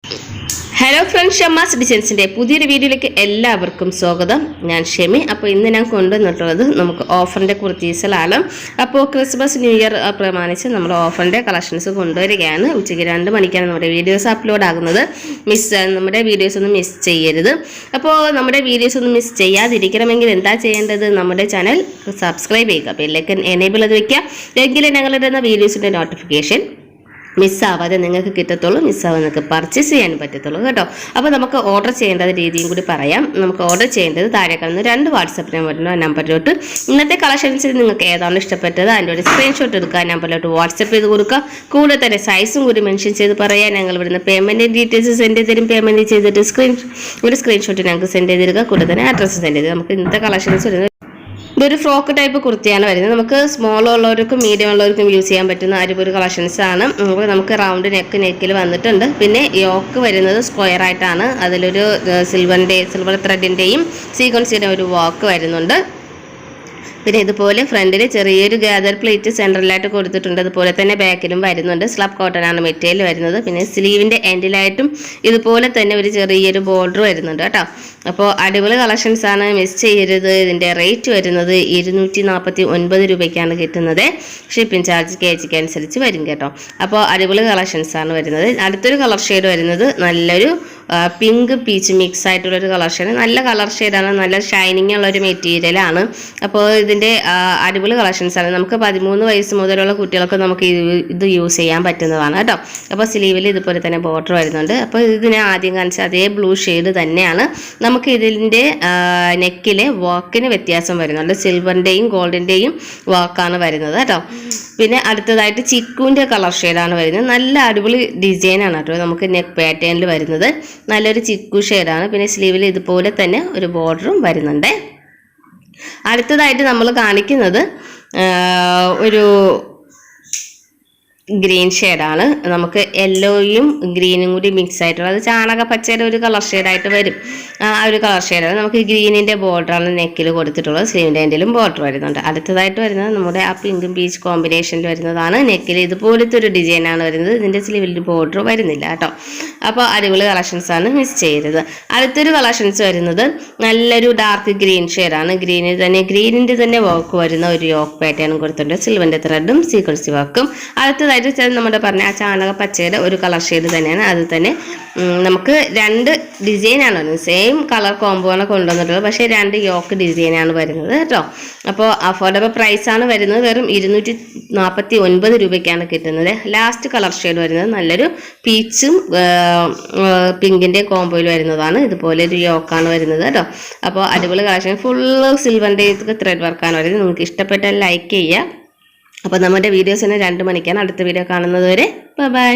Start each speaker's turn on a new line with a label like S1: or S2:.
S1: Hello friends, Shammas ഡിസൈൻസിൻ്റെ പുതിയൊരു വീഡിയോയിലേക്ക് എല്ലാവർക്കും സ്വാഗതം. ഞാൻ ഷെമി. അപ്പോൾ ഇന്ന് ഞാൻ കൊണ്ടുവന്നിട്ടുള്ളത് നമുക്ക് ഓഫറിൻ്റെ കുർത്തീസിലാണ്. അപ്പോൾ ക്രിസ്മസ് ന്യൂ ഇയർ പ്രമാണിച്ച് നമ്മൾ ഓഫറിൻ്റെ കളക്ഷൻസ് കൊണ്ടുവരികയാണ്. ഉച്ചയ്ക്ക് 2 മണിക്കാണ് നമ്മുടെ വീഡിയോസ് അപ്ലോഡ് ആകുന്നത്. നമ്മുടെ വീഡിയോസ് ഒന്നും മിസ് ചെയ്യരുത്. അപ്പോൾ നമ്മുടെ വീഡിയോസ് ഒന്നും മിസ് ചെയ്യാതിരിക്കണമെങ്കിൽ എന്താ ചെയ്യേണ്ടത്? നമ്മുടെ ചാനൽ സബ്സ്ക്രൈബ് ചെയ്യുക, ബെല്ലൈക്കൺ എനേബിൾ ചെയ്ത് വയ്ക്കുക. എങ്കിലും ഞങ്ങളിടുന്ന വീഡിയോസിൻ്റെ നോട്ടിഫിക്കേഷൻ മിസ്സാവാതെ നിങ്ങൾക്ക് കിട്ടത്തുള്ളൂ, മിസ്സാവാതെ നിങ്ങൾക്ക് പർച്ചേസ് ചെയ്യാൻ പറ്റത്തുള്ളൂ കേട്ടോ. അപ്പോൾ നമുക്ക് ഓർഡർ ചെയ്യേണ്ട രീതിയും കൂടി പറയാം. നമുക്ക് ഓർഡർ ചെയ്യേണ്ടത് താഴെ കാണുന്ന 2 വാട്സപ്പ് നമ്പറിലോട്ട് ഇന്നത്തെ കളക്ഷൻസിൽ നിങ്ങൾക്ക് ഏതാണ് ഇഷ്ടപ്പെട്ടത് അതിൻ്റെ ഒരു സ്ക്രീൻഷോട്ട് എടുക്കുക, നമ്പറിലോട്ട് വാട്സപ്പ് ചെയ്ത് കൊടുക്കുക. കൂടെ തന്നെ സൈസും കൂടി മെൻഷൻ ചെയ്ത് പറയാം. ഞങ്ങൾ ഇവിടുന്ന് പേയ്മെൻറ്റ് ഡീറ്റെയിൽസ് സെൻഡ് ചെയ്ത് തരും. പേയ്മെൻറ്റ് ചെയ്തിട്ട് ഒരു സ്ക്രീൻഷോട്ട് ഞങ്ങൾക്ക് സെൻഡ് ചെയ്ത് തരിക. കൂടെ തന്നെ അഡ്രസ്സ് സെൻഡ് ചെയ്ത് നമുക്ക് ഇന്നത്തെ കളക്ഷൻസ് വരുന്നത് ഇതൊരു ഫ്രോക്ക് ടൈപ്പ് കുർത്തിയാണ് വരുന്നത്. നമുക്ക് സ്മോൾ ഉള്ളവർക്കും മീഡിയം ഉള്ളവർക്കും യൂസ് ചെയ്യാൻ പറ്റുന്ന ഒരു കളക്ഷൻസ് ആണ്. നമുക്ക് റൗണ്ട് നെക്കിൽ വന്നിട്ടുണ്ട്. പിന്നെ യോക്ക് വരുന്നത് സ്ക്വയർ ആയിട്ടാണ്. അതിലൊരു സിൽവർ ത്രെഡിൻ്റെയും സീക്വൻസിൻ്റെയും ഒരു വർക്ക് വരുന്നുണ്ട്. പിന്നെ ഇതുപോലെ ഫ്രണ്ടിൽ ചെറിയൊരു ഗാദർ പ്ലേറ്റ് സെൻട്രലായിട്ട് കൊടുത്തിട്ടുണ്ട്. അതുപോലെ തന്നെ ബാക്കിലും വരുന്നുണ്ട്. സ്ലബ് കോട്ടൺ ആണ് മെറ്റീരിയൽ വരുന്നത്. പിന്നെ സ്ലീവിൻ്റെ എൻഡിലായിട്ടും ഇതുപോലെ തന്നെ ഒരു ചെറിയൊരു ബോർഡർ വരുന്നുണ്ട് കേട്ടോ. അപ്പോൾ അടിപൊളി കളക്ഷൻസ് ആണ്, മിസ് ചെയ്യരുത്. ഇതിൻ്റെ റേറ്റ് വരുന്നത് 249 രൂപയ്ക്കാണ് കിട്ടുന്നത്. ഷിപ്പിംഗ് ചാർജ് KGക്ക് അനുസരിച്ച് വരും കേട്ടോ. അപ്പോൾ അടിപൊളി കളക്ഷൻസ് ആണ് വരുന്നത്. അടുത്തൊരു കളർ ഷെയ്ഡ് വരുന്നത് നല്ലൊരു പിങ്ക് പീച്ച് മിക്സ് ആയിട്ടുള്ളൊരു കളർ ഷെയ്ഡ്. നല്ല കളർ ഷെയ്ഡാണ്, നല്ല ഷൈനിങ് ഉള്ളൊരു മെറ്റീരിയലാണ്. അപ്പോൾ ഇതിൻ്റെ അടിപൊളി കളക്ഷൻസ് ആണ്. നമുക്ക് 13 വയസ്സ് മുതലുള്ള കുട്ടികൾക്ക് നമുക്ക് ഇത് യൂസ് ചെയ്യാൻ പറ്റുന്നതാണ് കേട്ടോ. അപ്പോൾ സ്ലീവിൽ ഇതുപോലെ തന്നെ ബോർഡർ വരുന്നുണ്ട്. അപ്പോൾ ഇതിനെ ആദ്യം കാണിച്ച അതേ ബ്ലൂ ഷെയ്ഡ് തന്നെയാണ്. നമുക്ക് ഇതിൻ്റെ നെക്കിലെ വർക്കിന് വ്യത്യാസം വരുന്നുണ്ട്. സിൽവറിൻ്റെയും ഗോൾഡിൻ്റെയും വർക്കാണ് വരുന്നത് കേട്ടോ. പിന്നെ അടുത്തതായിട്ട് ചിക്കുവിൻ്റെ കളർ ഷെയ്ഡാണ് വരുന്നത്. നല്ല അടിപൊളി ഡിസൈനാണ് കേട്ടോ. നമുക്ക് നെക്ക് പാറ്റേണിൽ വരുന്നത് നല്ലൊരു ചിക്കു ഷെയ്ഡാണ്. പിന്നെ സ്ലീവിൽ ഇതുപോലെ തന്നെ ഒരു ബോർഡറും വരുന്നുണ്ട്. അടുത്തതായിട്ട് നമ്മൾ കാണിക്കുന്നത് ഒരു ഗ്രീൻ ഷെയ്ഡാണ്. നമുക്ക് യെല്ലോയും ഗ്രീനും കൂടി മിക്സ് ആയിട്ടുള്ള അത് ചാണക പച്ചയുടെ ഒരു കളർ ഷെയ്ഡായിട്ട് വരും. ആ ഒരു കളർ ഷെയ്ഡാണ്. നമുക്ക് ഗ്രീനിൻ്റെ ബോർഡറാണ് നെക്കിൽ കൊടുത്തിട്ടുള്ളത്. സ്ലീവിൻ്റെ എൻഡിലും ബോർഡർ വരുന്നുണ്ട്. അടുത്തതായിട്ട് വരുന്നത് നമ്മുടെ ആ പിങ്കും പീച്ച് കോമ്പിനേഷനിൽ വരുന്നതാണ്. നെക്കിൽ ഇതുപോലത്തെ ഒരു ഡിസൈനാണ് വരുന്നത്. ഇതിൻ്റെ സ്ലീവിൽ ബോർഡർ വരുന്നില്ല കേട്ടോ. അപ്പോൾ അടിപൊളി കളക്ഷൻസാണ്, മിസ് ചെയ്യരുത്. അടുത്തൊരു കളക്ഷൻസ് വരുന്നത് നല്ലൊരു ഡാർക്ക് ഗ്രീൻ ഷെയ്ഡാണ്. ഗ്രീനിൻ്റെ തന്നെ വർക്ക് വരുന്ന ഒരു യോക്ക് പാറ്റേണും കൊടുത്തിട്ടുണ്ട്. സിൽവറിൻ്റെ ത്രെഡും സീക്വൻസി വർക്കും. അടുത്തതായിട്ട് നമ്മുടെ പറഞ്ഞ ആ ചാണക പച്ചയുടെ ഒരു കളർ ഷെയ്ഡ് തന്നെയാണ്. അത് തന്നെ നമുക്ക് 2 ഡിസൈനാണ് വരുന്നത്. സെയിം കളർ കോംബോ ആണ് കൊണ്ടുവന്നിട്ടുള്ളത്. പക്ഷേ 2 യോക്ക് ഡിസൈനാണ് വരുന്നത് കേട്ടോ. അപ്പോൾ അഫോർഡബിൾ പ്രൈസാണ് വരുന്നത്. വെറും 249 രൂപയ്ക്കാണ് കിട്ടുന്നത്. ലാസ്റ്റ് കളർ ഷെയ്ഡ് വരുന്നത് നല്ലൊരു പീച്ചും പിങ്കിൻ്റെ കോംബോയിൽ വരുന്നതാണ്. ഇതുപോലെ ഒരു യോക്കാണ് വരുന്നത് കേട്ടോ. അപ്പോൾ അടിപൊളി കളക്ഷൻ, ഫുള്ള് സിൽവറിൻ്റെ ത്രെഡ് വർക്കാണ് വരുന്നത്. നിങ്ങൾക്ക് ഇഷ്ടപ്പെട്ടാൽ ലൈക്ക് ചെയ്യുക. അപ്പോൾ നമ്മുടെ വീഡിയോസിന് 2 മണിക്കാണ്. അടുത്ത വീഡിയോ കാണുന്നത് വരെ ബൈ.